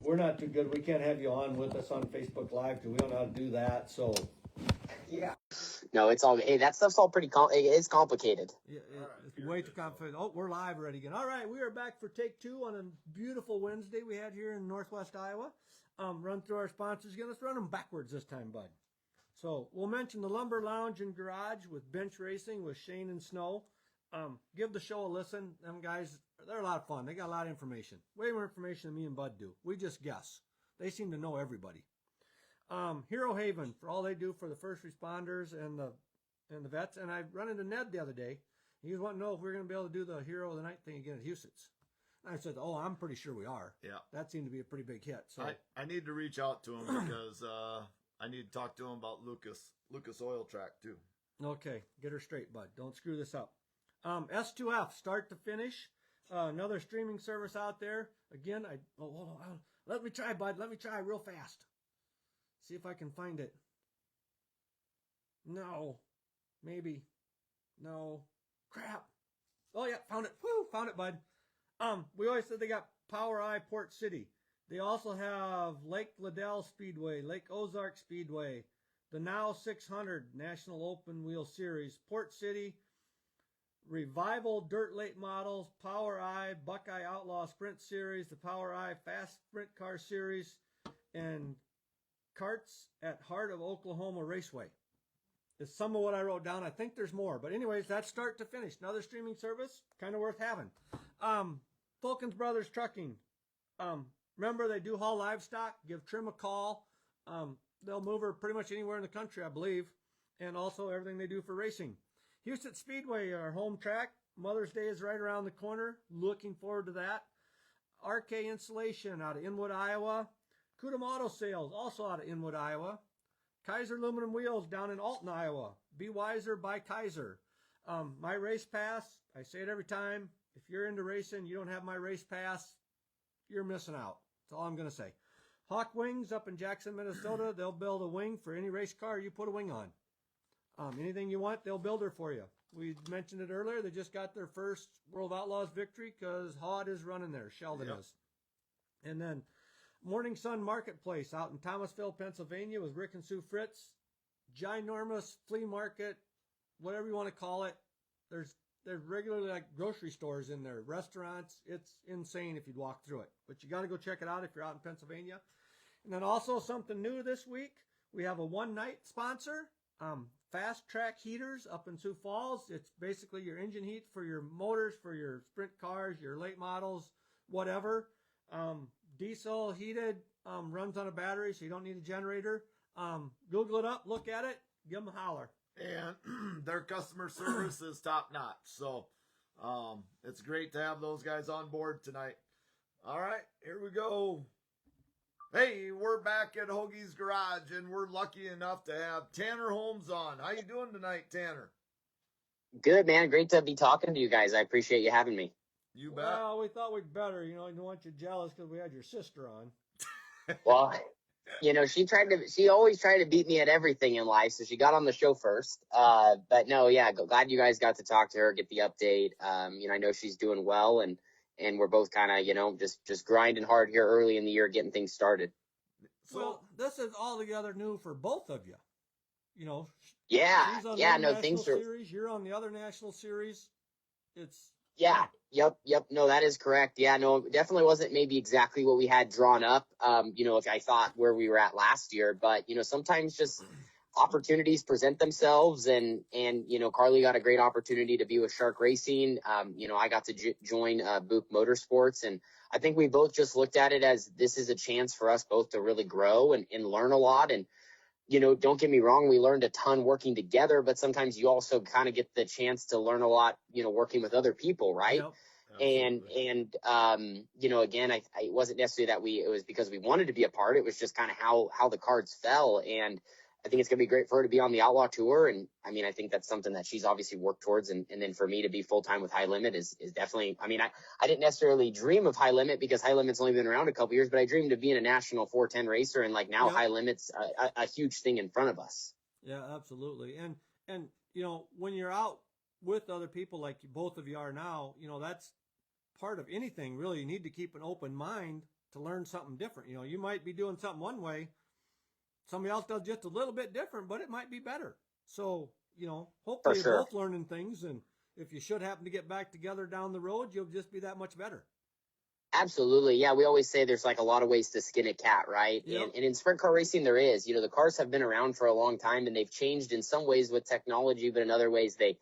we're not too good. We can't have you on with us on Facebook Live because we don't know how to do that. So, yeah. No, it's all. Hey, that stuff's all pretty. It's complicated. Yeah, it's way too complicated. Oh, we're live already again. All right, we are back for take 2 on a beautiful Wednesday we had here in Northwest Iowa. Run through our sponsors again. Let's run them backwards this time, bud. So we'll mention the Lumber Lounge and Garage with Bench Racing with Shane and Snow. Give the show a listen. Them guys, they're a lot of fun. They got a lot of information. Way more information than me and Bud do. We just guess. They seem to know everybody. Hero Haven for all they do for the first responders and the vets. And I run into Ned the other day. He was wanting to know if we were going to be able to do the Hero of the Night thing again at Huset's. And I said, "Oh, I'm pretty sure we are." Yeah, that seemed to be a pretty big hit. So I need to reach out to him because I need to talk to him about Lucas Oil Track too. Okay, get her straight, bud. Don't screw this up. S2F, start to finish. Another streaming service out there. Again, hold on. Let me try, bud. Let me try real fast. See if I can find it. No. Maybe. No. Crap. Oh, yeah, found it. Woo, found it, bud. We always said they got Power Eye Port City. They also have Lake Liddell Speedway, Lake Ozark Speedway, the Now 600 National Open Wheel Series, Port City, Revival Dirt Late Models, Power Eye, Buckeye Outlaw Sprint Series, the Power Eye Fast Sprint Car Series, and Karts at Heart of Oklahoma Raceway. It's some of what I wrote down. I think there's more. But anyways, that's start to finish. Another streaming service, kind of worth having. Fulkins Brothers Trucking. Remember, they do haul livestock. Give Trim a call. They'll move her pretty much anywhere in the country, I believe. And also everything they do for racing. Houston Speedway, our home track. Mother's Day is right around the corner. Looking forward to that. RK Insulation out of Inwood, Iowa. Kudum Auto Sales, also out of Inwood, Iowa. Kaiser Aluminum Wheels down in Alton, Iowa. Be Wiser by Kaiser. My race pass, I say it every time. If you're into racing, you don't have my race pass, you're missing out. That's all I'm going to say. Hawk Wings up in Jackson, Minnesota. They'll build a wing for any race car you put a wing on. Anything you want, they'll build her for you. We mentioned it earlier. They just got their first World Outlaws victory because Hod is running there. Sheldon is. And then Morning Sun Marketplace out in Thomasville, Pennsylvania with Rick and Sue Fritz. Ginormous flea market, whatever you want to call it. There's regularly like grocery stores in there, restaurants. It's insane if you'd walk through it. But you got to go check it out if you're out in Pennsylvania. And then also something new this week. We have a one-night sponsor, Fast Track Heaters up in Sioux Falls. It's basically your engine heat for your motors, for your sprint cars, your late models, whatever. Diesel heated, runs on a battery, so you don't need a generator. Google it up, look at it, give them a holler. And their customer service is top notch. So it's great to have those guys on board tonight. All right, here we go. Hey, we're back at Hoagie's Garage, and we're lucky enough to have Tanner Holmes on. How you doing tonight, Tanner? Good, man. Great to be talking to you guys. I appreciate you having me. You bet. Well, we thought we'd better. You know, I don't want you jealous because we had your sister on. Well, you know, she always tried to beat me at everything in life, so she got on the show first. But no, yeah, glad you guys got to talk to her, get the update. You know, I know she's doing well, and we're both kind of, you know, just grinding hard here early in the year, getting things started. Well, this is altogether new for both of you. You know, yeah, she's on yeah, one no, national things are. series, you're on the other national series. It's Yeah, yep. No, that is correct. Yeah, no, it definitely wasn't maybe exactly what we had drawn up. You know, if I thought where we were at last year, but you know, sometimes just opportunities present themselves, and you know, Carly got a great opportunity to be with Shark Racing. You know, I got to join Boop Motorsports, and I think we both just looked at it as this is a chance for us both to really grow and learn a lot. And you know, don't get me wrong, we learned a ton working together, but sometimes you also kind of get the chance to learn a lot, you know, working with other people, right? Yep. And you know, again, it wasn't necessarily that it was because we wanted to be a part. It was just kind of how the cards fell. And I think it's going to be great for her to be on the Outlaw Tour. And I mean, I think that's something that she's obviously worked towards. And then for me to be full-time with High Limit is definitely, I mean, I didn't necessarily dream of High Limit because High Limit's only been around a couple years, but I dreamed of being a national 410 racer. And like now High Limit's a huge thing in front of us. Yeah, absolutely. And, you know, when you're out with other people like both of you are now, you know, that's part of anything really. You need to keep an open mind to learn something different. You know, you might be doing something one way, somebody else does just a little bit different, but it might be better. So, you know, For hopefully you're sure. both learning things, and if you should happen to get back together down the road, you'll just be that much better. Absolutely. Yeah, we always say there's like a lot of ways to skin a cat, right? Yep. And in sprint car racing, there is. You know, the cars have been around for a long time, and they've changed in some ways with technology, but in other ways they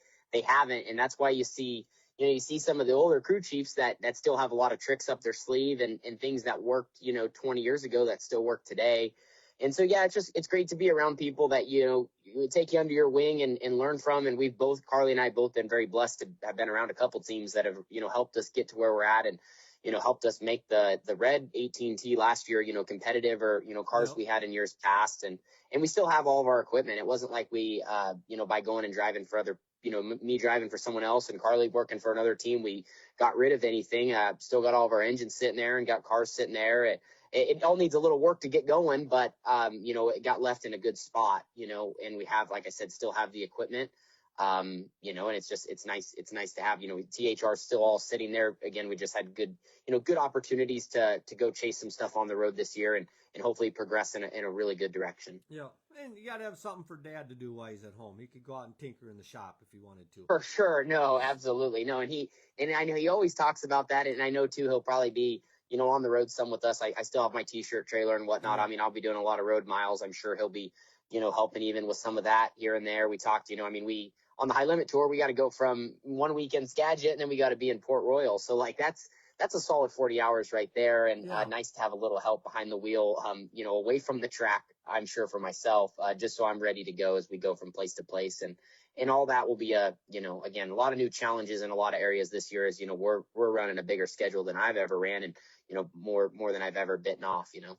haven't. And that's why you see, you know, you see some of the older crew chiefs that still have a lot of tricks up their sleeve and things that worked, you know, 20 years ago that still work today. And so, yeah, it's great to be around people that, you know, would take you under your wing and learn from. And we've both, Carly and I, both been very blessed to have been around a couple teams that have, you know, helped us get to where we're at, and you know, helped us make the red 18T last year, you know, competitive, or, you know, cars Yep. we had in years past. And we still have all of our equipment. It wasn't like we, you know, by going and driving for other, you know, me driving for someone else and Carly working for another team, we got rid of anything. Still got all of our engines sitting there and got cars sitting there. It all needs a little work to get going, but, you know, it got left in a good spot, you know, and we have, like I said, still have the equipment. You know, and it's nice to have, you know, THR still all sitting there. Again, we just had good, you know, good opportunities to go chase some stuff on the road this year, and hopefully progress in a really good direction. Yeah. And you got to have something for Dad to do while he's at home. He could go out and tinker in the shop if he wanted to. For sure. No, absolutely. No. And I know he always talks about that. And I know too, he'll probably be, you know, on the road some with us. I still have my t-shirt trailer and whatnot. Yeah. I mean, I'll be doing a lot of road miles. I'm sure he'll be, you know, helping even with some of that here and there. We talked, you know, I mean, on the high limit tour, we got to go from one weekend Skagit and then we got to be in Port Royal. So like, that's a solid 40 hours right there. And Yeah. Nice to have a little help behind the wheel, you know, away from the track, I'm sure for myself, just so I'm ready to go as we go from place to place. And all that will be you know, again, a lot of new challenges in a lot of areas this year. As you know, we're running a bigger schedule than I've ever ran, and, you know, more than I've ever bitten off, you know.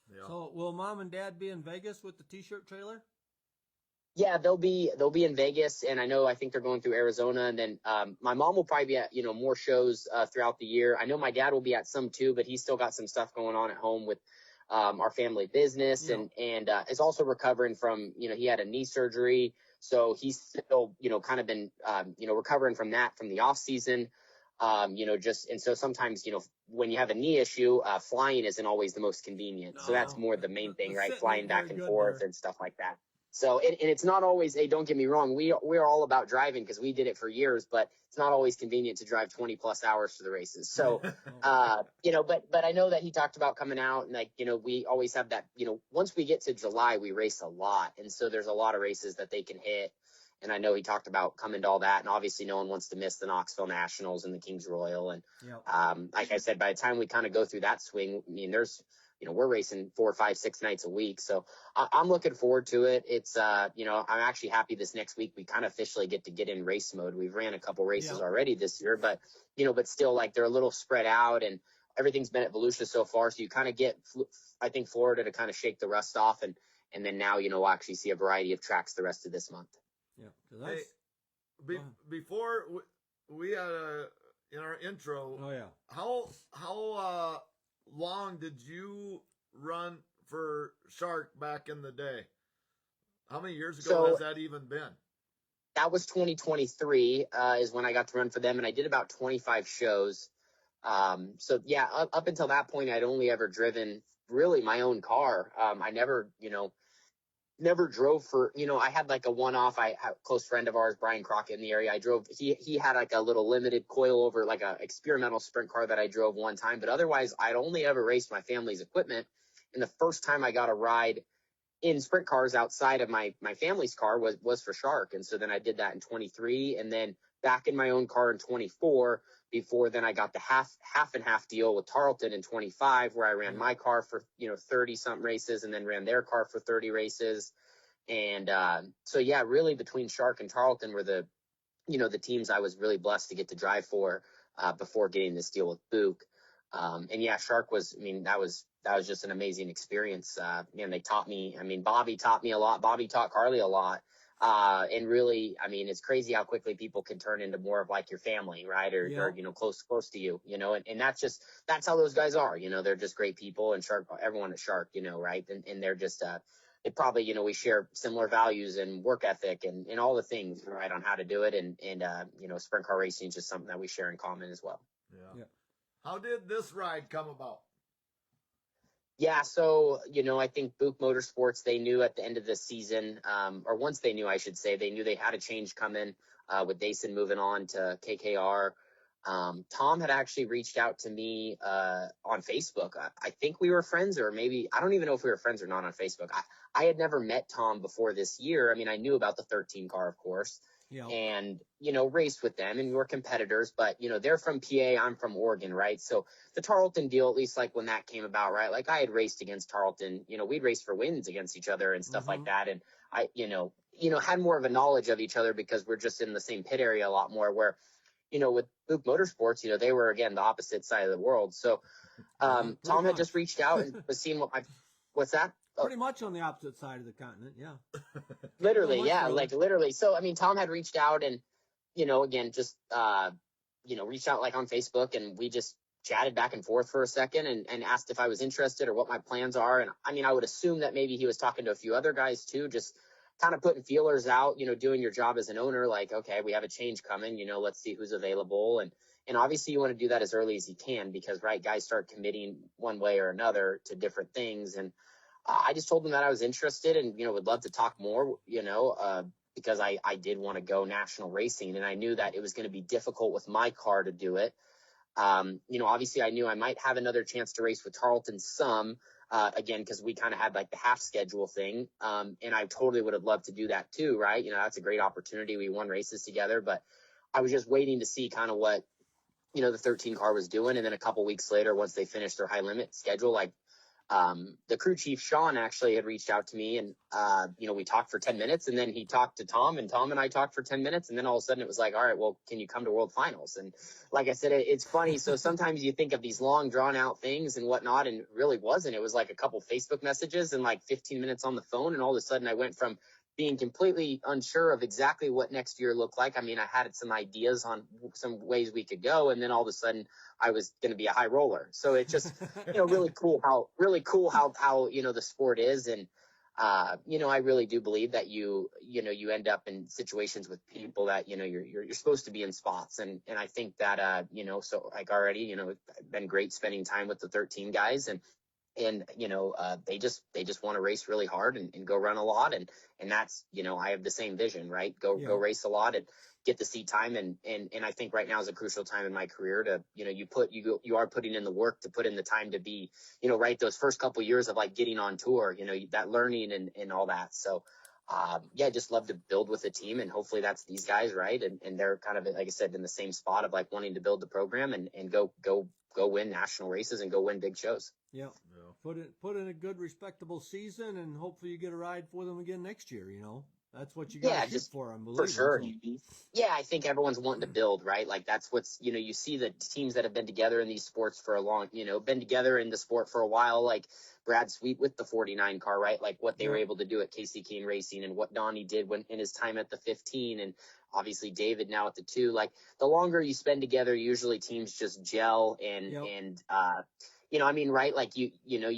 Yeah. So will Mom and Dad be in Vegas with the t-shirt trailer? Yeah, they'll be in Vegas, and I think they're going through Arizona, and then my mom will probably be at, you know, more shows throughout the year. I know my dad will be at some too, but he's still got some stuff going on at home with our family business, Yeah. and is also recovering from, you know, he had a knee surgery, so he's still, you know, kind of been you know, recovering from that from the off season. You know, just, and so sometimes, you know, when you have a knee issue, flying isn't always the most convenient. So that's No. more the main thing, The right? sitting Flying ain't back very and good forth there. and stuff like that. So, and it's not always, hey, don't get me wrong. We're all about driving because we did it for years, but it's not always convenient to drive 20 plus hours to the races. So, you know, but I know that he talked about coming out, and like, you know, we always have that, you know, once we get to July, we race a lot. And so there's a lot of races that they can hit. And I know he talked about coming to all that. And obviously no one wants to miss the Knoxville Nationals and the Kings Royal. And, Yep. like I said, by the time we kind of go through that swing, I mean, there's, you know, we're racing 4, 5, 6 nights a week. So I'm looking forward to it. It's, you know, I'm actually happy this next week we kind of officially get in race mode. We've ran a couple races Yep. already this year, but, you know, but still, like, they're a little spread out, and everything's been at Volusia so far. So you kind of get, I think, Florida to kind of shake the rust off. And then now, you know, we'll actually see a variety of tracks the rest of this month. Yeah. 'Cause that's, Before we had in our intro, oh yeah. how long did you run for Shark back in the day? How many years ago So- Uh, has that even been? That was 2023 is when I got to run for them, and I did about 25 shows. So yeah, up until that point, I'd only ever driven really my own car. I never, you know, never drove for, you know, I had like a one-off. I had a close friend of ours, Brian Crockett, in the area. I drove, he had like a little limited coilover, like a experimental sprint car that I drove one time, but otherwise I'd only ever raced my family's equipment. And the first time I got a ride in sprint cars outside of my family's car was for Shark. And so then I did that in 23, and then back in my own car in 24. Before then I got the half and half deal with Tarleton in 25, where I ran my car for, you know, 30 something races, and then ran their car for 30 races. And so yeah, really between Shark and Tarleton were the, you know, the teams I was really blessed to get to drive for before getting this deal with Book. And yeah, Shark was, I mean, that was just an amazing experience. Man, they taught me, I mean, Bobby taught me a lot. Bobby taught Carly a lot. And really, I mean, it's crazy how quickly people can turn into more of like your family, right? Or, you know, close to you, you know, and that's how those guys are, you know, they're just great people. And Shark, everyone at Shark, you know, right. And they're just, it probably, you know, we share similar values and work ethic and all the things, right, on how to do it. And you know, sprint car racing is just something that we share in common as well. Yeah. How did this ride come about? Yeah, so I think Book Motorsports, they knew at the end of the season, or once they knew, I should say, they knew they had a change coming with Dason moving on to KKR. Tom had actually reached out to me on Facebook. I think we were friends, or maybe I don't even know if we were friends or not on Facebook. I had never met Tom before this year. I mean, I knew about the 13 car, of course, Yeah. and raced with them, and we were competitors. But they're from PA, I'm from Oregon, right? So the Tarleton deal, at least like when that came about, right? Like I had raced against Tarleton, we'd race for wins against each other and stuff like that. And I, had more of a knowledge of each other because we're just in the same pit area a lot more. Where, with Luke Motorsports, they were again the opposite side of the world. So Tom had just reached out and was seeing what's that? Pretty much on the opposite side of the continent, yeah. Literally, yeah, like literally. So I mean, Tom had reached out and, again, just reached out like on Facebook, and we just chatted back and forth for a second and asked if I was interested or what my plans are. And I mean, I would assume that maybe he was talking to a few other guys too, just kind of putting feelers out, doing your job as an owner, like, okay, we have a change coming, let's see who's available. And obviously you want to do that as early as you can because, right, guys start committing one way or another to different things. And I just told him that I was interested and, would love to talk more, because I did want to go national racing, and I knew that it was going to be difficult with my car to do it. Obviously I knew I might have another chance to race with Tarleton some, again, because we kind of had like the half schedule thing. And I totally would have loved to do that too, right? That's a great opportunity. We won races together, but I was just waiting to see kind of what, the 13 car was doing. And then a couple weeks later, once they finished their high limit schedule, like, the crew chief, Sean, actually had reached out to me and, we talked for 10 minutes and then he talked to Tom and Tom and I talked for 10 minutes. And then all of a sudden it was like, all right, well, can you come to World Finals? And like I said, it's funny. So sometimes you think of these long drawn out things and whatnot, and it really wasn't. It was like a couple Facebook messages and like 15 minutes on the phone. And all of a sudden I went from being completely unsure of exactly what next year looked like. I mean, I had some ideas on some ways we could go. And then all of a sudden I was going to be a high roller. So it's just, really cool how the sport is. And, I really do believe that you end up in situations with people that, you're supposed to be in spots. And I think that, so like already, it's been great spending time with the 13 guys and they just want to race really hard and go run a lot. And that's, I have the same vision, right? Go race a lot and get the seat time. And I think right now is a crucial time in my career to, you are putting in the work to put in the time to be, right. Those first couple of years of like getting on tour, that learning and all that. So, just love to build with a team, and hopefully that's these guys, right? And they're kind of, like I said, in the same spot of like wanting to build the program and go win national races and go win big shows. Yeah. Put in a good, respectable season, and hopefully you get a ride for them again next year. That's what you got to shoot for. I'm believing. For sure. So. Yeah, I think everyone's wanting to build, right? Like that's what's, you see the teams that have been together in these sports for a long, been together in the sport for a while, like Brad Sweet with the 49 car, right? Like what they were able to do at Casey Kane Racing and what Donnie did when in his time at the 15, and obviously David now at the 2. Like the longer you spend together, usually teams just gel and I mean, right? Like you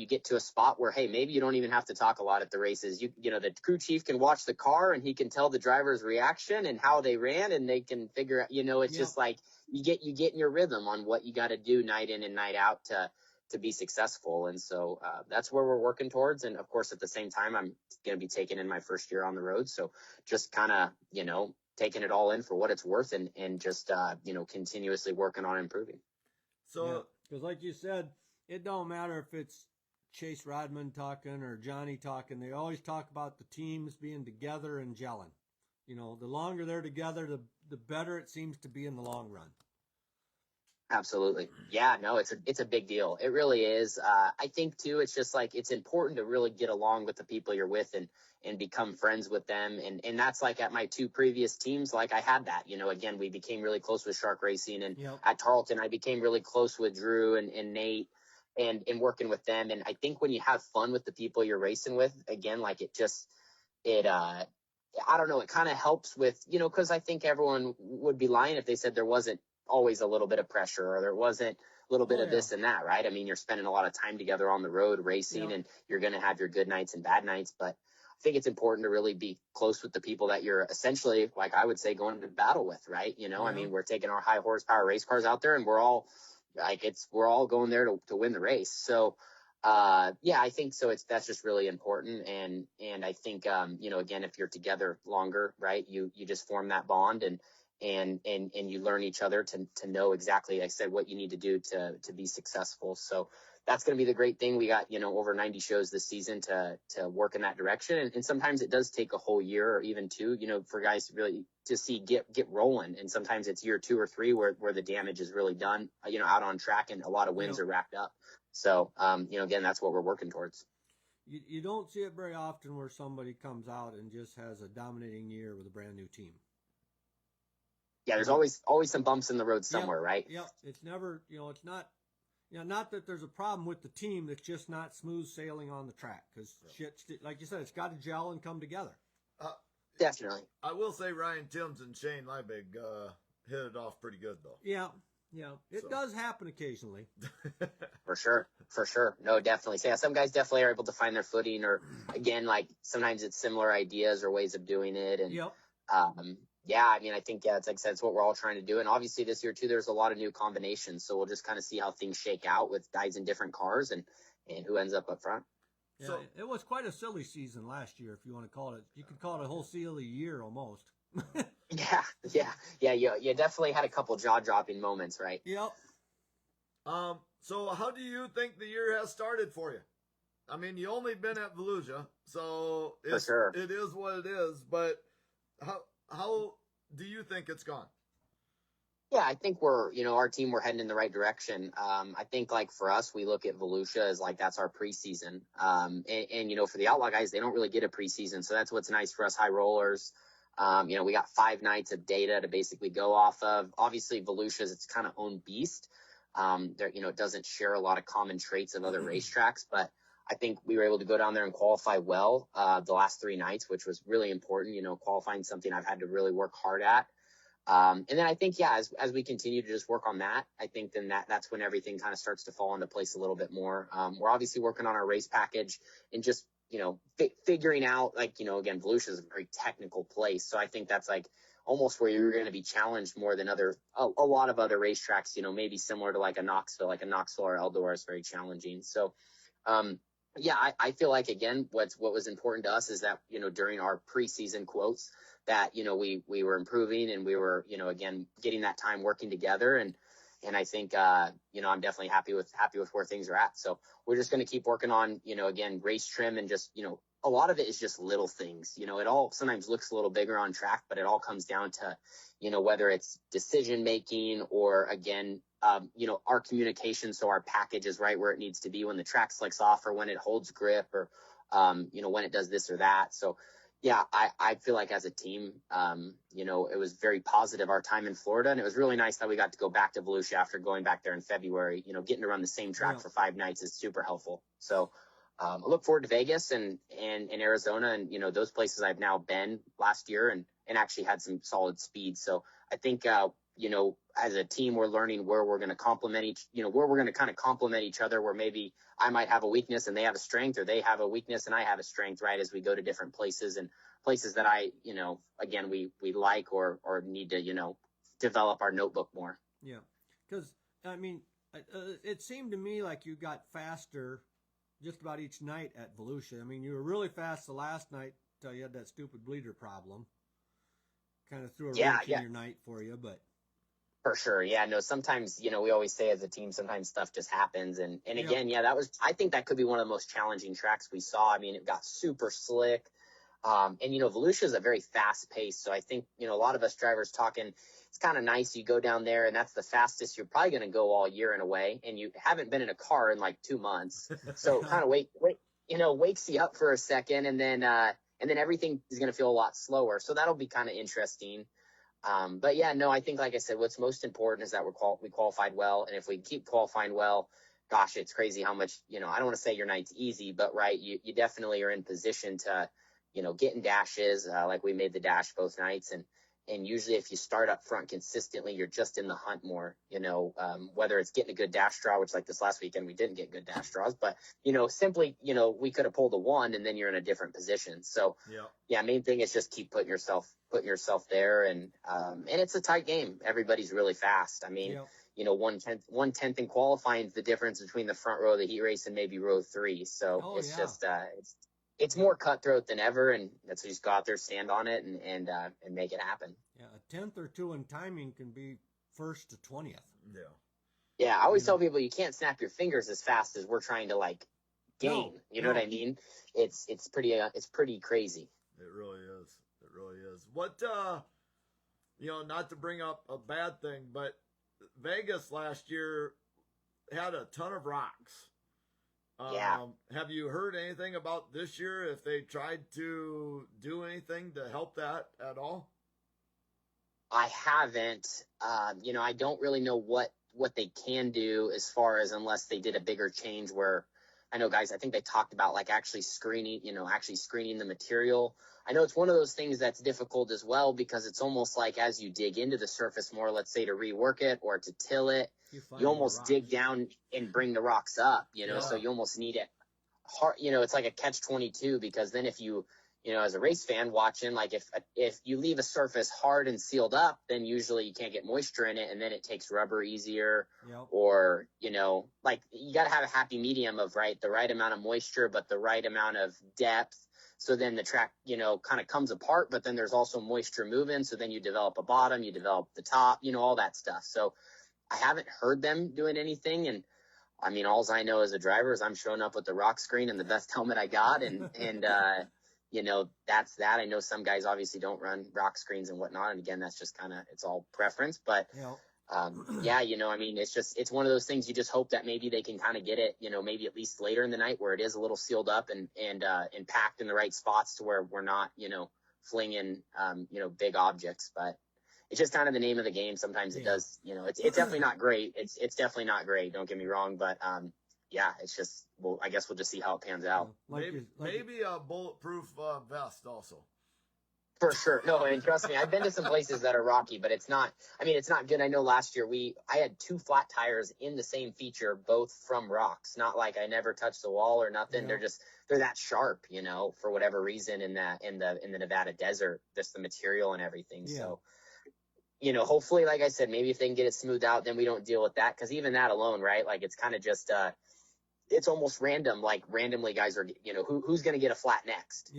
get to a spot where, hey, maybe you don't even have to talk a lot at the races. The crew chief can watch the car and he can tell the driver's reaction and how they ran, and they can figure out, it's just like you get in your rhythm on what you got to do night in and night out to be successful. And so that's where we're working towards. And of course, at the same time, I'm going to be taking in my first year on the road. So just kind of, taking it all in for what it's worth and just, continuously working on improving. So, because like you said, it don't matter if it's Chase Rodman talking or Johnny talking. They always talk about the teams being together and gelling. The longer they're together, the better it seems to be in the long run. Absolutely. Yeah, no, it's a big deal. It really is. I think too, it's just like, it's important to really get along with the people you're with and become friends with them. And that's like at my 2 previous teams, like I had that, again, we became really close with Shark Racing, and at Tarleton, I became really close with Drew and Nate and working with them. And I think when you have fun with the people you're racing with, again, like I don't know, it kind of helps with, cause I think everyone would be lying if they said there wasn't always a little bit of pressure or there wasn't a little bit of this and that, right? I mean, you're spending a lot of time together on the road racing, and you're going to have your good nights and bad nights, but I think it's important to really be close with the people that you're essentially, like I would say, going to battle with, right? I mean, we're taking our high horsepower race cars out there, and we're all going there to win the race. So, Yeah, I think so. That's just really important. And I think, again, if you're together longer, right, you just form that bond and you learn each other to know exactly, like I said, what you need to do to be successful. So that's going to be the great thing. We got, over 90 shows this season to work in that direction. And sometimes it does take a whole year or even two, for guys to really to see get rolling. And sometimes it's year 2 or 3 where the damage is really done, out on track and a lot of wins are racked up. So, again, that's what we're working towards. You don't see it very often where somebody comes out and just has a dominating year with a brand new team. Yeah, there's always some bumps in the road somewhere, right? Yep. It's never, it's not, not that there's a problem with the team, that's just not smooth sailing on the track because shit, like you said, it's got to gel and come together. Definitely. I will say Ryan Timms and Shane Liebig hit it off pretty good, though. Yeah. It does happen occasionally. For sure. No, definitely. So, yeah, some guys definitely are able to find their footing, or again, like sometimes it's similar ideas or ways of doing it. And I think it's like I said, it's what we're all trying to do. And obviously this year too, there's a lot of new combinations. So we'll just kind of see how things shake out with guys in different cars and who ends up front. Yeah, so, it was quite a silly season last year, if you want to call it. You could call it a whole silly year almost. Yeah. You definitely had a couple jaw-dropping moments, right? Yep. So how do you think the year has started for you? I mean, you only been at Volusia, so for sure. It is what it is. But how do you think it's gone? Yeah, I think our team, we're heading in the right direction. I think like for us, we look at Volusia as like that's our preseason. And for the Outlaw guys, they don't really get a preseason, so that's what's nice for us high rollers. We got 5 nights of data to basically go off of. Obviously, Volusia's its kind of own beast. It doesn't share a lot of common traits of other racetracks, but I think we were able to go down there and qualify well the last 3 nights, which was really important. Qualifying something I've had to really work hard at. And then I think, as we continue to just work on that, I think then that's when everything kind of starts to fall into place a little bit more. We're obviously working on our race package and just, figuring out, again, Volusia is a very technical place. So I think that's like almost where you're going to be challenged more than a lot of other racetracks, maybe similar to like a Knoxville or Eldora is very challenging. So, I feel like, again, what was important to us is that, during our preseason quotes that, we were improving and we were, again, getting that time working together. And I think, I'm definitely happy with where things are at. So we're just going to keep working on, again, race trim and just, a lot of it is just little things. It all sometimes looks a little bigger on track, but it all comes down to, whether it's decision making or, again, our communication. So our package is right where it needs to be when the track slicks off or when it holds grip or, when it does this or that. So, yeah, I feel like as a team, it was very positive our time in Florida, and it was really nice that we got to go back to Volusia after going back there in February. Getting to run the same track for 5 nights is super helpful. So I look forward to Vegas and Arizona and, those places I've now been last year and actually had some solid speed. So I think, as a team, we're learning where we're going to complement each other, where maybe I might have a weakness and they have a strength, or they have a weakness and I have a strength, right? As we go to different places and places that I, again, we like or need to, develop our notebook more. Yeah. Cause it seemed to me like you got faster just about each night at Volusia. I mean, you were really fast the last night till you had that stupid bleeder problem. Kind of threw a wrench in your night for you, but. For sure. Yeah, no, sometimes, we always say as a team, sometimes stuff just happens. And again, I think that could be one of the most challenging tracks we saw. I mean, it got super slick. And Volusia is a very fast pace. So I think, a lot of us drivers talking, it's kind of nice. You go down there and that's the fastest you're probably going to go all year in a way. And you haven't been in a car in like 2 months. So kind of wakes you up for a second. And then everything is going to feel a lot slower. So that'll be kind of interesting. But yeah, no, I think, like I said, what's most important is that we qualified well. And if we keep qualifying well, gosh, it's crazy how much, I don't want to say your night's easy, but right. You definitely are in position to, get in dashes, like we made the dash both nights. And usually if you start up front consistently, you're just in the hunt more, whether it's getting a good dash draw, which like this last weekend, we didn't get good dash draws, but, simply, we could have pulled a 1 and then you're in a different position. So main thing is just keep putting yourself there. And it's a tight game. Everybody's really fast. I mean, 1/10 in qualifying is the difference between the front row of the heat race and maybe row 3. So Oh, it's yeah. just, it's more cutthroat than ever. And that's what you just go out there, stand on it and make it happen. Yeah, a 10th or 2 in timing can be 1st to 20th. Yeah. Yeah, I always tell people you can't snap your fingers as fast as we're trying to like gain. No, you know what I mean? It's pretty crazy. It really is. It really is. What not to bring up a bad thing, but Vegas last year had a ton of rocks. Yeah. Have you heard anything about this year? If they tried to do anything to help that at all? I haven't. I don't really know what they can do as far as unless they did a bigger change where I know guys, I think they talked about like actually screening the material. I know it's one of those things that's difficult as well because it's almost like as you dig into the surface more, let's say to rework it or to till it, you almost dig down and bring the rocks up, so you almost need it hard. It's like a catch-22 because then if you as a race fan watching, like if you leave a surface hard and sealed up, then usually you can't get moisture in it and then it takes rubber easier. Yep. Or, like you got to have a happy medium of the right amount of moisture, but the right amount of depth. So then the track, kind of comes apart, but then there's also moisture moving. So then you develop a bottom, you develop the top, all that stuff. So I haven't heard them doing anything. And I mean, all I know as a driver is I'm showing up with the rock screen and the best helmet I got. And that's that. I know some guys obviously don't run rock screens and whatnot. And again, that's just it's all preference, but I mean, it's one of those things you just hope that maybe they can kind of get it, maybe at least later in the night where it is a little sealed up and packed in the right spots to where we're not, flinging, big objects, but it's just kind of the name of the game. Sometimes it does, it's definitely not great. It's definitely not great. Don't get me wrong, but, it's just, I guess we'll just see how it pans out. Maybe a bulletproof vest also. For sure. No, and trust me, I've been to some places that are rocky, but it's not good. I know last year I had 2 flat tires in the same feature, both from rocks. Not like I never touched the wall or nothing. Yeah. They're that sharp, for whatever reason in the Nevada desert, just the material and everything. Yeah. So, hopefully, like I said, maybe if they can get it smoothed out, then we don't deal with that. Cause even that alone, right? Like it's kind of just, it's almost random, like randomly guys are, who's going to get a flat next,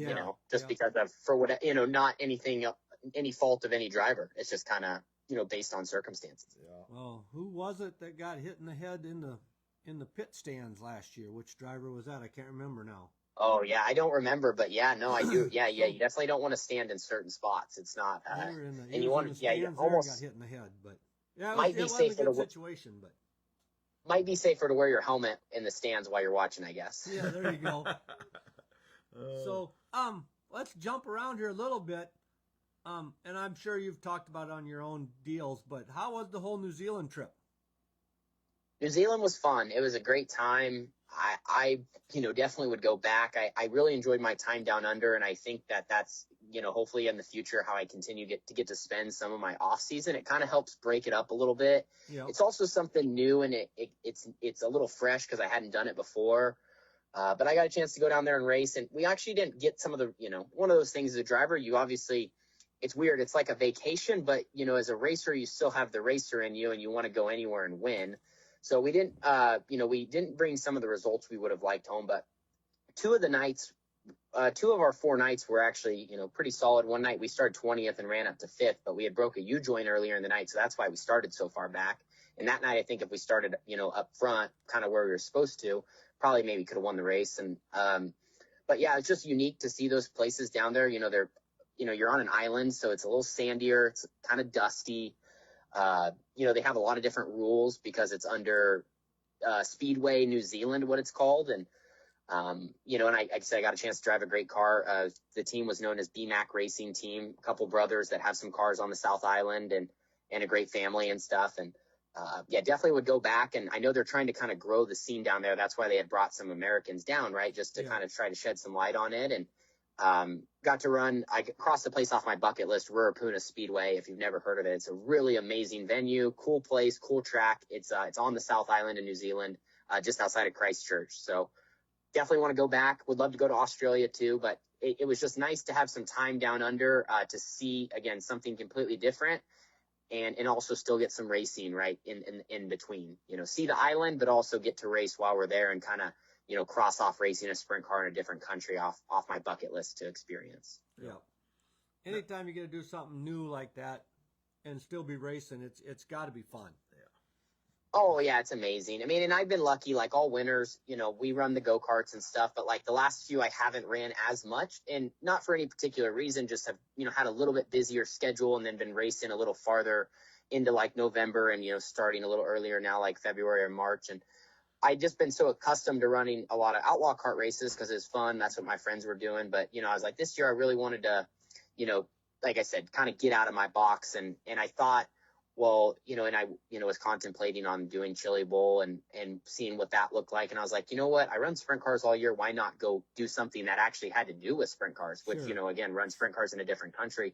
because of, for what, not anything, any fault of any driver. It's just kind of, based on circumstances. Yeah. Well, who was it that got hit in the head in the pit stands last year? Which driver was that? I can't remember now. Oh yeah. I don't remember, but yeah, no, I do. Yeah. You definitely don't want to stand in certain spots. It's not, and you want, you almost got hit in the head, but yeah, might be safe for the situation, but. Might be safer to wear your helmet in the stands while you're watching, I guess. Yeah, there you go. So, let's jump around here a little bit. And I'm sure you've talked about it on your own deals, but how was the whole New Zealand trip? New Zealand was fun. It was a great time. I definitely would go back. I really enjoyed my time down under, and I think that's, hopefully in the future how I continue to get to spend some of my off season. It kind of helps break it up a little bit. Yep. It's also something new, and it's a little fresh because I hadn't done it before. But I got a chance to go down there and race, and we actually didn't get some of the, one of those things as a driver, you obviously, it's weird. It's like a vacation, but, as a racer, you still have the racer in you and you want to go anywhere and win. So we didn't bring some of the results we would have liked home, but 2 of our 4 nights were actually, pretty solid. One night we started 20th and ran up to 5th, but we had broke a U-joint earlier in the night. So that's why we started so far back. And that night, I think if we started, up front, kind of where we were supposed to, probably maybe could have won the race. And, but yeah, it's just unique to see those places down there. They're, you're on an island, so it's a little sandier. It's kind of dusty. They have a lot of different rules because it's under Speedway New Zealand, what it's called. And, and I said I got a chance to drive a great car. The team was known as BMAC Racing Team, a couple brothers that have some cars on the South Island and a great family and stuff. And definitely would go back. And I know they're trying to kind of grow the scene down there. That's why they had brought some Americans down, right? Just to kind of try to shed some light on it. And got to run, I crossed the place off my bucket list, Ruapuna Speedway. If you've never heard of it, it's a really amazing venue, cool place, cool track. It's on the South Island in New Zealand, just outside of Christchurch. So definitely want to go back. Would love to go to Australia too, but it was just nice to have some time down under, to see again, something completely different. and also still get some racing right in between. See the island, but also get to race while we're there and kind of cross off racing a sprint car in a different country off my bucket list to experience. Yeah. Anytime you get to do something new like that and still be racing, it's got to be fun. Oh yeah, it's amazing. I mean, and I've been lucky, like all winters, we run the go-karts and stuff, but like the last few I haven't ran as much, and not for any particular reason, just have, had a little bit busier schedule and then been racing a little farther into like November and, starting a little earlier now, like February or March. And I just been so accustomed to running a lot of outlaw kart races because it's fun. That's what my friends were doing. But, I was like, this year I really wanted to, like I said, kind of get out of my box. And I thought, well, and I, was contemplating on doing Chili Bowl and seeing what that looked like. And I was like, you know what? I run sprint cars all year. Why not go do something that actually had to do with sprint cars, which, Sure. Again, run sprint cars in a different country.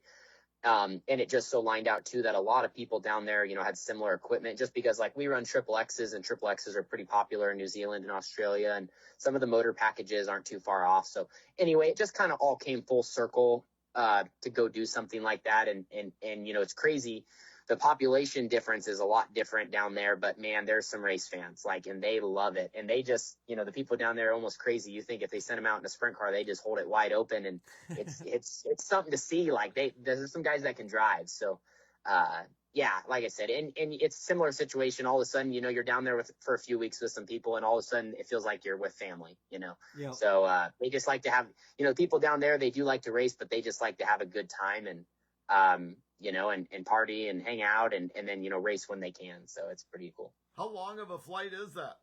And it just so lined out too that a lot of people down there, had similar equipment just because like we run triple X's and triple X's are pretty popular in New Zealand and Australia. And some of the motor packages aren't too far off. So anyway, it just kind of all came full circle, to go do something like that. And it's crazy. The population difference is a lot different down there, but man, there's some race fans and they love it. And they just, the people down there are almost crazy. You think if they send them out in a sprint car, they just hold it wide open and it's something to see. Like there's some guys that can drive. So, yeah, like I said, and it's a similar situation. All of a sudden, you're down there for a few weeks with some people and all of a sudden it feels like you're with family, Yeah. So, they just like to have, people down there, they do like to race, but they just like to have a good time and, and party and hang out and then, race when they can. So it's pretty cool. How long of a flight is that?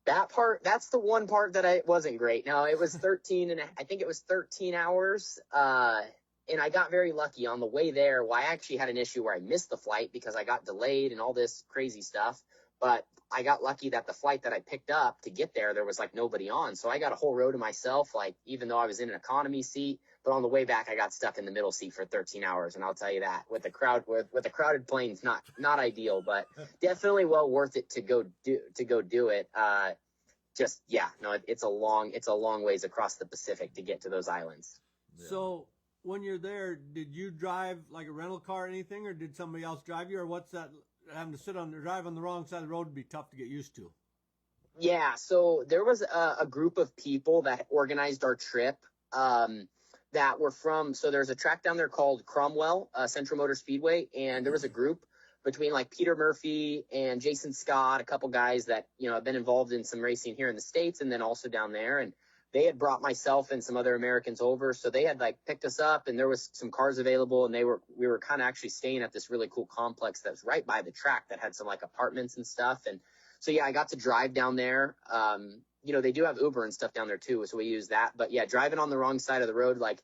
That part, that's the one part that I wasn't great. No, it was 13 and I think it was 13 hours. And I got very lucky on the way there. Well, I actually had an issue where I missed the flight because I got delayed and all this crazy stuff. But I got lucky that the flight that I picked up to get there was like nobody on. So I got a whole row to myself, like even though I was in an economy seat. But on the way back, I got stuck in the middle seat for 13 hours. And I'll tell you that with the crowded planes, not ideal, but definitely well worth it to go do it. It's a long ways across the Pacific to get to those islands. Yeah. So when you're there, did you drive like a rental car or anything, or did somebody else drive you, or what's that? Having to drive on the wrong side of the road would be tough to get used to. Yeah, so there was a group of people that organized our trip that were from, so there's a track down there called Cromwell, Central Motor Speedway, and there was a group between like Peter Murphy and Jason Scott, a couple guys that, have been involved in some racing here in the States and then also down there. And they had brought myself and some other Americans over. So they had like picked us up and there was some cars available and we were kind of actually staying at this really cool complex that was right by the track that had some like apartments and stuff. And so, yeah, I got to drive down there. They do have Uber and stuff down there too. So we use that, but yeah, driving on the wrong side of the road, like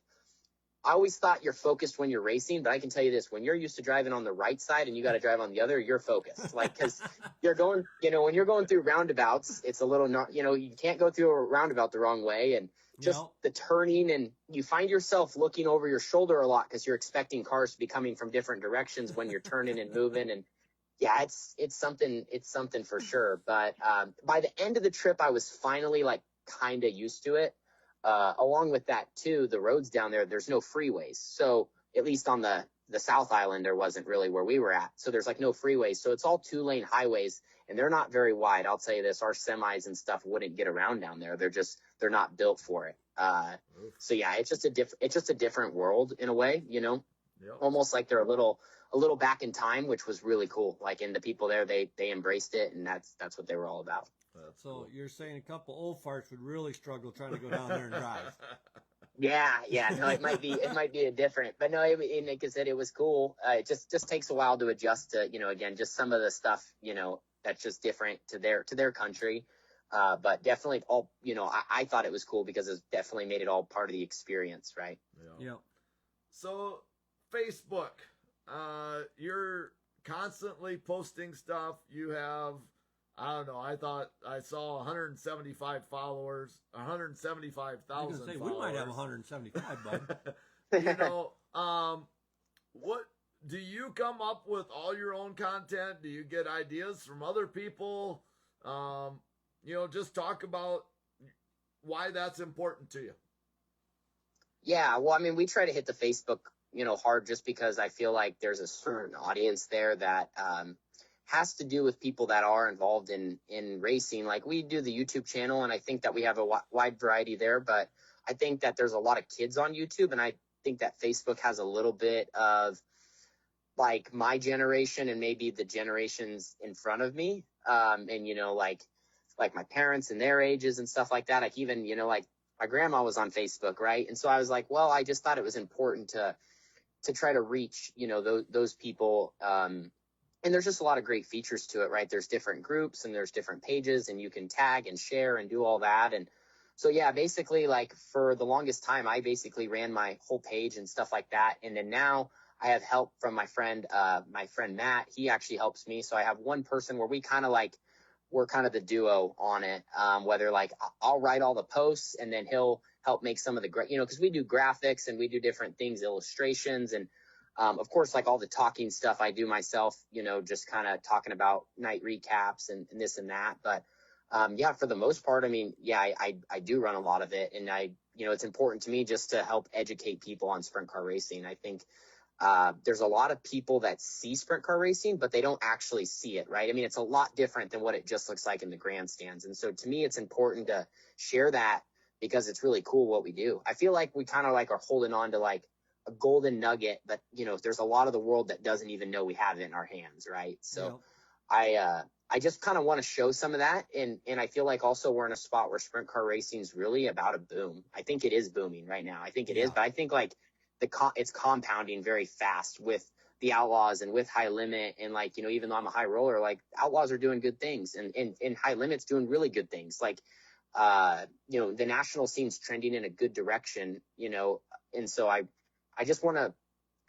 I always thought you're focused when you're racing, but I can tell you this, when you're used to driving on the right side and you got to drive on the other, you're focused. Like, cause you're going, when you're going through roundabouts, it's a little not, you can't go through a roundabout the wrong way and just the turning and you find yourself looking over your shoulder a lot because you're expecting cars to be coming from different directions when you're turning and moving. And yeah, it's something for sure. But, by the end of the trip, I was finally like kind of used to it. Along with that too, the roads down there, there's no freeways. So at least on the South Island, there wasn't really where we were at. So there's like no freeways. So it's all 2-lane highways and they're not very wide. I'll tell you this, our semis and stuff wouldn't get around down there. They're not built for it. So yeah, it's just a different world in a way, almost like they're a little back in time, which was really cool. Like, and the people there, they embraced it and that's what they were all about. So cool. You're saying a couple old farts would really struggle trying to go down there and drive. Yeah. No, it might be a different, but no, like I said, it was cool. It just takes a while to adjust to, again, just some of the stuff, that's just different to their country. But definitely all, I thought it was cool because it definitely made it all part of the experience. Right. Yeah. So Facebook, you're constantly posting stuff. You have, I don't know. I thought I saw 175 followers, 175,000 followers. We might have 175, bud. What do you come up with all your own content? Do you get ideas from other people? Just talk about why that's important to you. Yeah, well, I mean, we try to hit the Facebook hard just because I feel like there's a certain audience there that has to do with people that are involved in racing. Like we do the YouTube channel, and I think that we have a wide variety there, but I think that there's a lot of kids on YouTube, and I think that Facebook has a little bit of like my generation and maybe the generations in front of me. And, like my parents and their ages and stuff like that. Like even, like my grandma was on Facebook. Right. And so I was like, well, I just thought it was important to try to reach, those people. And there's just a lot of great features to it, right? There's different groups and there's different pages, and you can tag and share and do all that. And so, yeah, basically, like for the longest time, I basically ran my whole page and stuff like that. And then now I have help from my friend Matt. He actually helps me. So I have one person where we're kind of the duo on it. Whether like I'll write all the posts, and then he'll help make some of the because we do graphics and we do different things, illustrations, and of course, like all the talking stuff I do myself, just kind of talking about night recaps and this and that. But yeah, for the most part, I mean, yeah, I do run a lot of it, and it's important to me just to help educate people on sprint car racing. I think there's a lot of people that see sprint car racing, but they don't actually see it, right? I mean, it's a lot different than what it just looks like in the grandstands. And so to me, it's important to share that because it's really cool what we do. I feel like we kind of like are holding on to like a golden nugget, but there's a lot of the world that doesn't even know we have it in our hands, right? So yeah. I just kind of want to show some of that, and I feel like also we're in a spot where sprint car racing is really about a boom. I think it is booming right now. I think it is, but I think like it's compounding very fast with the Outlaws and with High Limit, and like even though I'm a high roller, like Outlaws are doing good things, and High Limit's doing really good things. Like the national scene's trending in a good direction, and so I just want to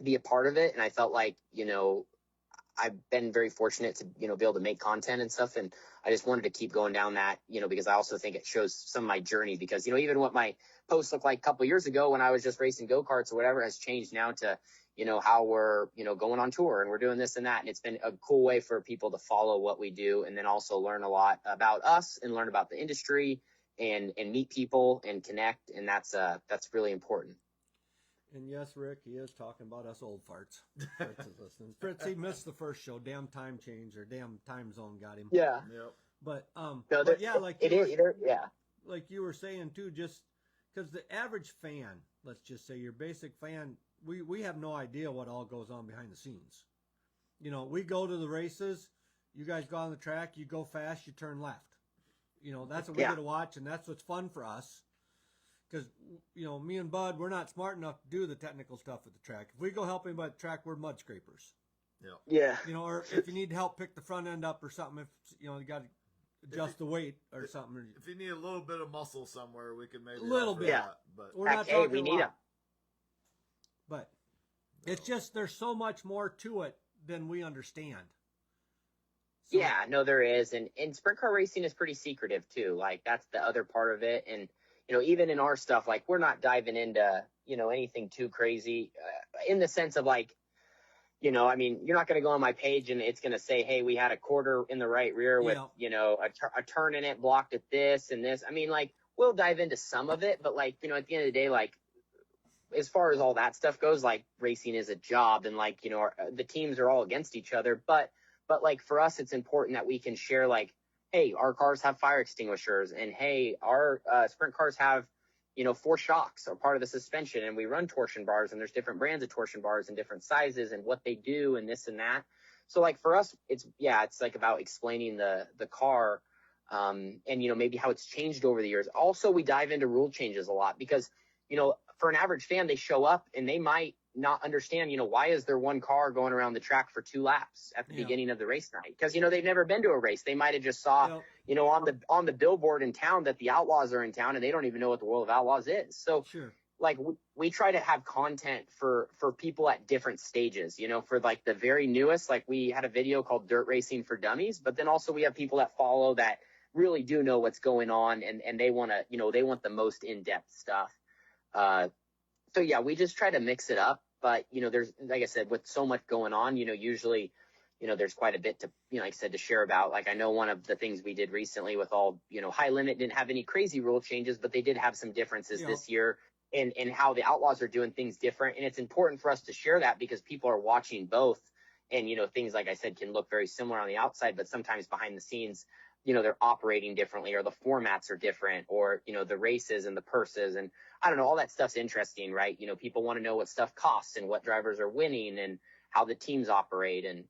be a part of it. And I felt like, I've been very fortunate to, be able to make content and stuff. And I just wanted to keep going down that, because I also think it shows some of my journey, because, even what my posts looked like a couple of years ago when I was just racing go-karts or whatever has changed now to, how we're, going on tour and we're doing this and that. And it's been a cool way for people to follow what we do, and then also learn a lot about us and learn about the industry and meet people and connect. And that's really important. And yes, Rick, he is talking about us old farts. Fritz is listening. Fritz, he missed the first show. Damn time change, or damn time zone got him. Yeah. Yep. But No, but yeah, like yeah. Like you were saying too, just because the average fan, let's just say your basic fan, we have no idea what all goes on behind the scenes. We go to the races. You guys go on the track. You go fast. You turn left. That's what we get to watch, and that's what's fun for us. Because, me and Bud, we're not smart enough to do the technical stuff at the track. If we go help anybody at the track, we're mud scrapers. Yeah. Or if you need help pick the front end up or something, if, you got to adjust the weight or something. If you need a little bit of muscle somewhere, we can maybe. A little bit. That, but we're not talking we need them. But it's just, there's so much more to it than we understand. So, yeah, no, there is. And sprint car racing is pretty secretive too. Like that's the other part of it. And, even in our stuff, like we're not diving into, anything too crazy in the sense of like, I mean, you're not going to go on my page and it's going to say, hey, we had a quarter in the right rear with, a turn in it, blocked at this and this. I mean, like we'll dive into some of it, but like, at the end of the day, like as far as all that stuff goes, like racing is a job, and like, the teams are all against each other. But like for us, it's important that we can share like, hey, our cars have fire extinguishers, and hey, our sprint cars have, 4 shocks are part of the suspension, and we run torsion bars, and there's different brands of torsion bars and different sizes and what they do and this and that. So like for us, it's like about explaining the car, and maybe how it's changed over the years. Also, we dive into rule changes a lot because, for an average fan, they show up and they might not understand, why is there one car going around the track for 2 laps at the beginning of the race night? Because, they've never been to a race. They might have just saw, on the billboard in town that the Outlaws are in town, and they don't even know what the World of Outlaws is. So like we try to have content for people at different stages, for like the very newest, like we had a video called Dirt Racing for Dummies, but then also we have people that follow that really do know what's going on, and they want to, they want the most in-depth stuff. So yeah, we just try to mix it up, but there's, like I said, with so much going on, usually, there's quite a bit to, like I said, to share about. Like I know one of the things we did recently with all, High Limit didn't have any crazy rule changes, but they did have some differences this year. and how the Outlaws are doing things different. And it's important for us to share that because people are watching both. And, things, like I said, can look very similar on the outside, but sometimes behind the scenes, they're operating differently, or the formats are different, or, the races and the purses. And I don't know, all that stuff's interesting, right? People want to know what stuff costs and what drivers are winning and how the teams operate. And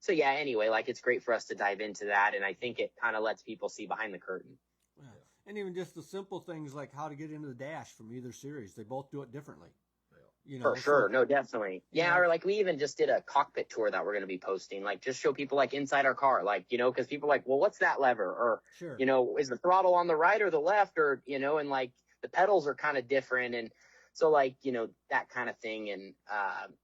so, yeah, anyway, like, it's great for us to dive into that. And I think it kind of lets people see behind the curtain. Yeah. And even just the simple things like how to get into the dash from either series. They both do it differently. For sure. So, No, definitely. Yeah. Or like we even just did a cockpit tour that we're going to be posting, like just show people like inside our car, like, because people are like, well, what's that lever? Or, sure. Is the throttle on the right or the left? Or, and like the pedals are kind of different. And so like, that kind of thing. And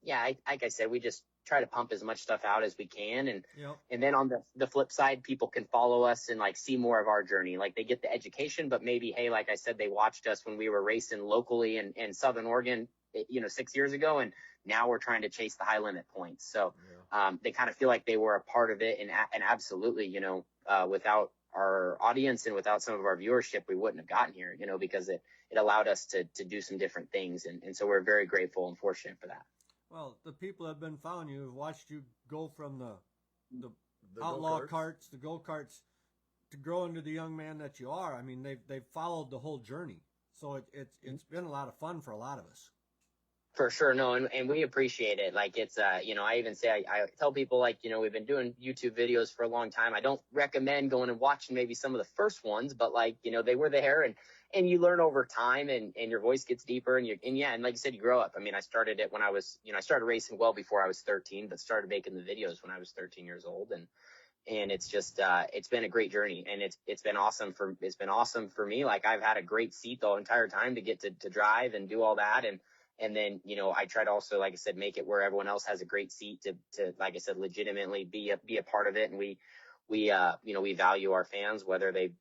like I said, we just try to pump as much stuff out as we can. And, and then on the flip side, people can follow us and like see more of our journey. Like they get the education, but maybe, hey, like I said, they watched us when we were racing locally in Southern Oregon, 6 years ago, and now we're trying to chase the high limit points. So they kind of feel like they were a part of it, and absolutely, without our audience and without some of our viewership, we wouldn't have gotten here, because it allowed us to do some different things, and so we're very grateful and fortunate for that. Well, the people that have been following you have watched you go from the outlaw go-karts. carts, the go-karts, to grow into the young man that you are. I mean, they've followed the whole journey, so it's been a lot of fun for a lot of us. For sure. No, and we appreciate it. Like it's, I even say, I tell people like, we've been doing YouTube videos for a long time. I don't recommend going and watching maybe some of the first ones, but like, they were there and you learn over time and your voice gets deeper and and like you said, you grow up. I mean, I started it when I was, I started racing well before I was 13, but started making the videos when I was 13 years old. And it's just, it's been a great journey, and it's been awesome for me. Like I've had a great seat the entire time to get to drive and do all that. And then, I try to also, like I said, make it where everyone else has a great seat to like I said, legitimately be a part of it. And we value our fans, whether they,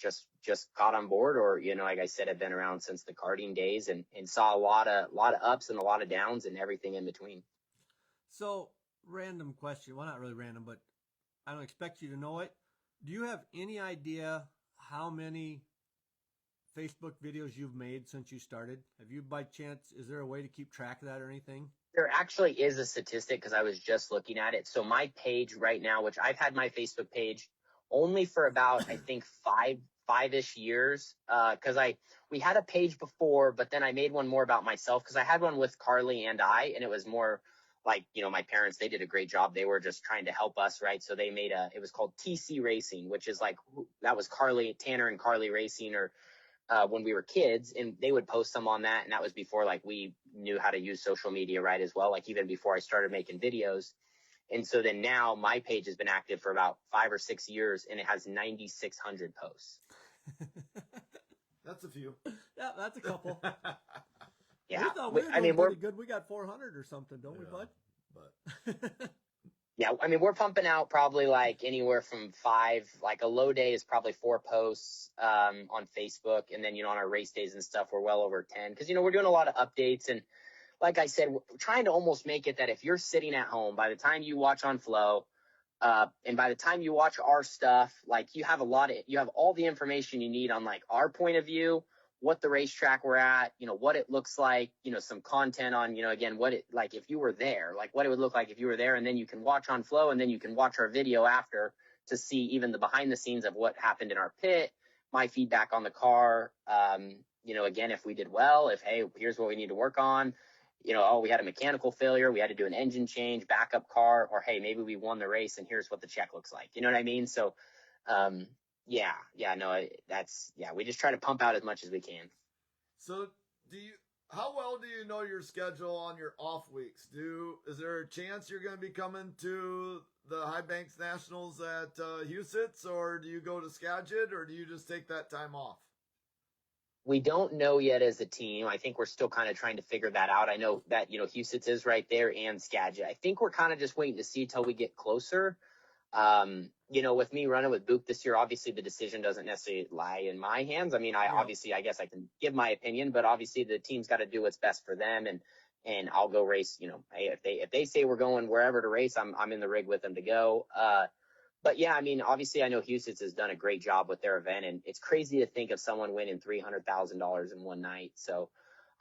just got on board or, like I said, have been around since the karting days and saw a lot of ups and a lot of downs and everything in between. So, random question. Well, not really random, but I don't expect you to know it. Do you have any idea how many Facebook videos you've made since you started? Have you, by chance, is there a way to keep track of that or anything? There actually is a statistic because I was just looking at it. So my page right now, which I've had my Facebook page only for about, I think, five-ish years, because we had a page before, but then I made one more about myself because I had one with Carly and it was more like, my parents, they did a great job. They were just trying to help us, right? So they made it was called TC Racing, which is like, that was Tanner and Carly Racing, or when we were kids, and they would post some on that. And that was before like we knew how to use social media right as well, like even before I started making videos. And so then now my page has been active for about 5 or 6 years, and it has 9,600 posts. That's a few. Yeah, that's a couple. Yeah. We thought we were doing pretty good. We got 400 or something, don't we, bud? But yeah, I mean, we're pumping out probably like anywhere from 5, like a low day is probably 4 posts on Facebook. And then, on our race days and stuff, we're well over 10 because, we're doing a lot of updates. And like I said, we're trying to almost make it that if you're sitting at home, by the time you watch on Flow, and by the time you watch our stuff, like you have all the information you need on like our point of view, what the racetrack we're at, what it looks like, some content on, again, what it, like if you were there, like what it would look like if you were there, and then you can watch on Flow, and then you can watch our video after to see even the behind the scenes of what happened in our pit, my feedback on the car, again, if we did well, hey, here's what we need to work on, we had a mechanical failure, we had to do an engine change, backup car, or hey, maybe we won the race and here's what the check looks like. You know what I mean? So, we just try to pump out as much as we can. So how well do you know your schedule on your off weeks? Is there a chance you're going to be coming to the High Banks Nationals at Huset's, or do you go to Skagit, or do you just take that time off? We don't know yet as a team. I think we're still kind of trying to figure that out. I know that, Huset's is right there and Skagit. I think we're kind of just waiting to see till we get closer. With me running with Book this year, obviously the decision doesn't necessarily lie in my hands. I mean, obviously, I guess I can give my opinion, but obviously the team's got to do what's best for them. And I'll go race, if they say we're going wherever to race, I'm in the rig with them to go. But yeah, I mean, obviously I know Huset's has done a great job with their event, and it's crazy to think of someone winning $300,000 in one night. So,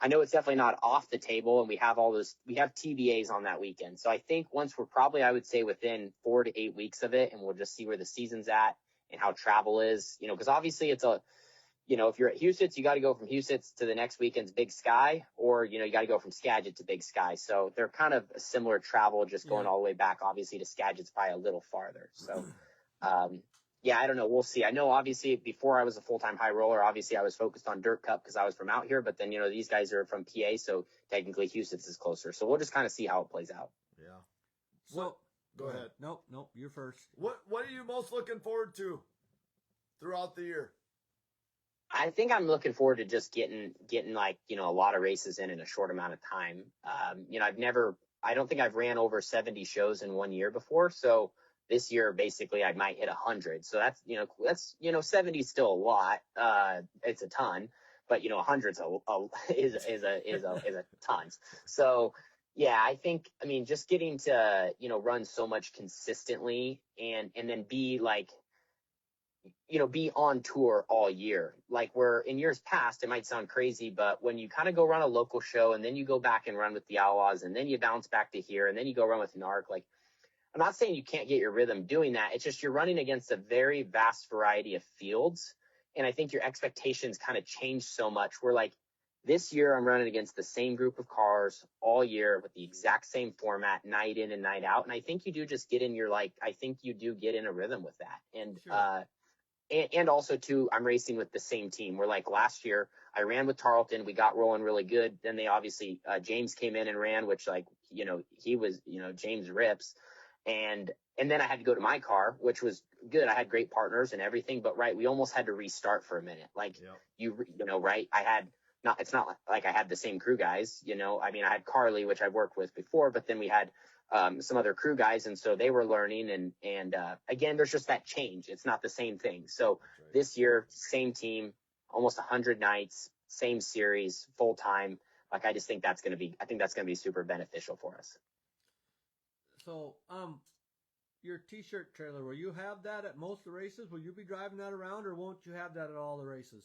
I know it's definitely not off the table, and we have TBAs on that weekend. So I think once we're probably, I would say, within 4 to 8 weeks of it, and we'll just see where the season's at and how travel is, because obviously it's if you're at Huset's, you got to go from Huset's to the next weekend's Big Sky, or, you got to go from Skagit to Big Sky. So they're kind of a similar travel, just going all the way back, obviously, to Skagit's probably a little farther. So, yeah, I don't know. We'll see. I know, obviously, before I was a full-time high roller, obviously I was focused on Dirt Cup because I was from out here. But then, these guys are from PA, so technically Huset's is closer. So we'll just kind of see how it plays out. Yeah. So Go ahead. Nope, you're first. What are you most looking forward to throughout the year? I think I'm looking forward to just getting like, a lot of races in a short amount of time. I don't think I've ran over 70 shows in 1 year before. So this year, basically, I might hit 100. So that's 70 is still a lot. It's a ton, but 100's is a ton. So yeah, I think, just getting to, run so much consistently and then be like, be on tour all year. Like, where in years past, it might sound crazy, but when you kind of go run a local show and then you go back and run with the Outlaws and then you bounce back to here and then you go run with NARC, like, I'm not saying you can't get your rhythm doing that. It's just you're running against a very vast variety of fields. And I think your expectations kind of change so much. Where, like, this year I'm running against the same group of cars all year with the exact same format, night in and night out. And I think you do just get in get in a rhythm with that. And, sure. And also, too, I'm racing with the same team. Where, like, last year, I ran with Tarleton. We got rolling really good. Then they obviously, James came in and ran, which, like, he was, James rips. And then I had to go to my car, which was good. I had great partners and everything. But, right, we almost had to restart for a minute. Like, right, it's not like I had the same crew guys, I had Carly, which I worked with before, but then we had some other crew guys, and so they were learning, and again, there's just that change. It's not the same thing. So This year, same team, almost 100 nights, same series, full time. Like, I think that's going to be super beneficial for us. So, your T-shirt trailer, will you have that at most of the races? Will you be driving that around, or won't you have that at all the races?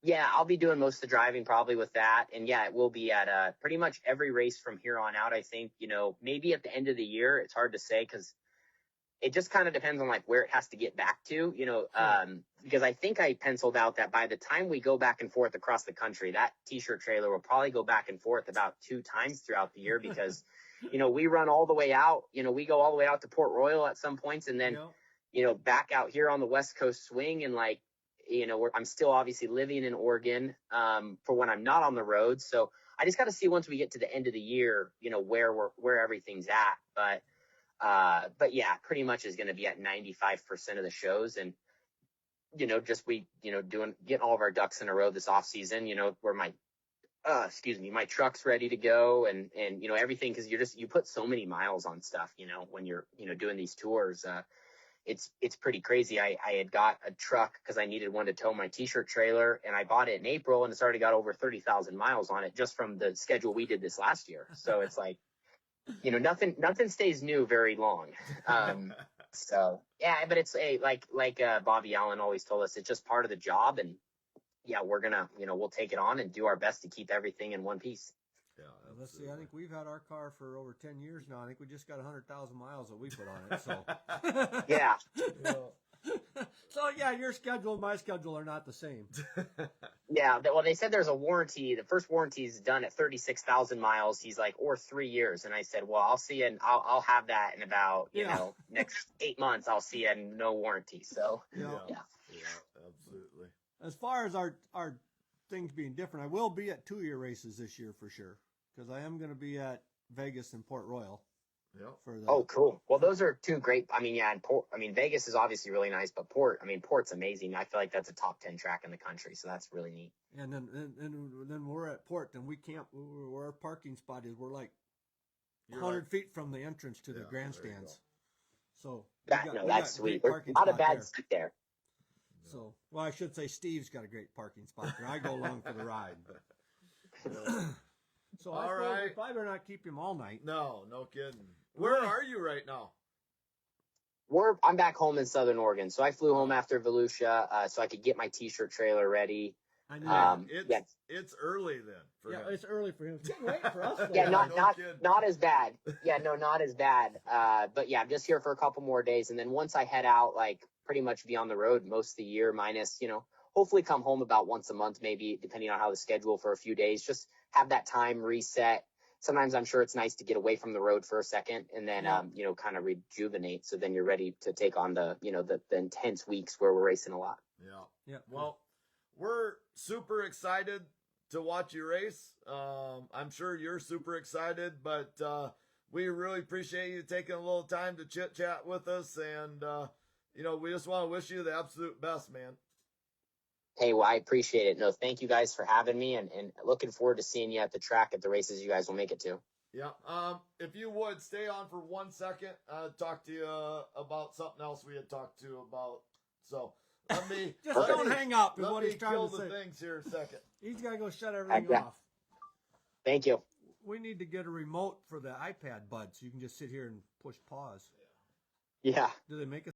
Yeah, I'll be doing most of the driving probably with that. And yeah, it will be at pretty much every race from here on out. I think, maybe at the end of the year, it's hard to say because it just kind of depends on, like, where it has to get back to, because I think I penciled out that by the time we go back and forth across the country, that T-shirt trailer will probably go back and forth about 2 times throughout the year because, we run all the way out, we go all the way out to Port Royal at some points and then, back out here on the West Coast swing and, like, I'm still obviously living in Oregon for when I'm not on the road. So I just got to see once we get to the end of the year, where everything's at. But yeah, pretty much is going to be at 95% of the shows. And, getting all of our ducks in a row this off season, where my truck's ready to go and everything. Cause you put so many miles on stuff, when you're, doing these tours, it's pretty crazy. I had got a truck because I needed one to tow my T-shirt trailer, and I bought it in April, and it's already got over 30,000 miles on it just from the schedule we did this last year. So it's like, nothing stays new very long. So yeah, but it's like Bobby Allen always told us, it's just part of the job, and yeah, we're gonna we'll take it on and do our best to keep everything in one piece. Yeah, let's see. I think we've had our car for over 10 years now. I think we just got 100,000 miles that we put on it. So yeah. So yeah, your schedule and my schedule are not the same. Yeah. Well, they said there's a warranty. The first warranty is done at 36,000 miles. He's like, or 3 years. And I said, well, I'll see you, and I'll have that in about next 8 months. I'll see you and no warranty. So yeah, absolutely. As far as our things being different, I will be at 2-year races this year for sure, because I am going to be at Vegas and Port Royal. Yeah. Oh, cool. Well, those are 2 great. And Vegas is obviously really nice, but Port's amazing. I feel like that's a top 10 track in the country, so that's really neat. And then we're at Port, and we can't. Where our parking spot is, we're like 100 feet from the entrance to the grandstands. So that's sweet. There's not a bad seat there. So, well, I should say Steve's got a great parking spot there. I go along for the ride. So all right. We probably better not keep him all night. No kidding. Where are you right now? I'm back home in Southern Oregon. So I flew home after Volusia so I could get my T-shirt trailer ready. I knew It's early then. For him. it's early for him. It's getting late for us. Though. Yeah, no not as bad. Yeah, no, not as bad. But yeah, I'm just here for a couple more days, and then once I head out, like pretty much be on the road most of the year, minus hopefully come home about once a month, maybe depending on how the schedule for a few days. Just have that time reset. Sometimes I'm sure it's nice to get away from the road for a second, and then kind of rejuvenate. So then you're ready to take on the the intense weeks where we're racing a lot. Yeah. Well, we're super excited to watch you race. I'm sure you're super excited, but we really appreciate you taking a little time to chit chat with us, and we just want to wish you the absolute best, man. Hey, well, I appreciate it. No, thank you guys for having me, and looking forward to seeing you at the track at the races you guys will make it to. Yeah. If you would stay on for 1 second, talk to you about something else we had talked to about. So let me don't hang up. Is what he's trying kill to the say. things here a second. He's got to go shut everything off. Thank you. We need to get a remote for the iPad, bud, so you can just sit here and push pause. Yeah. Do they make a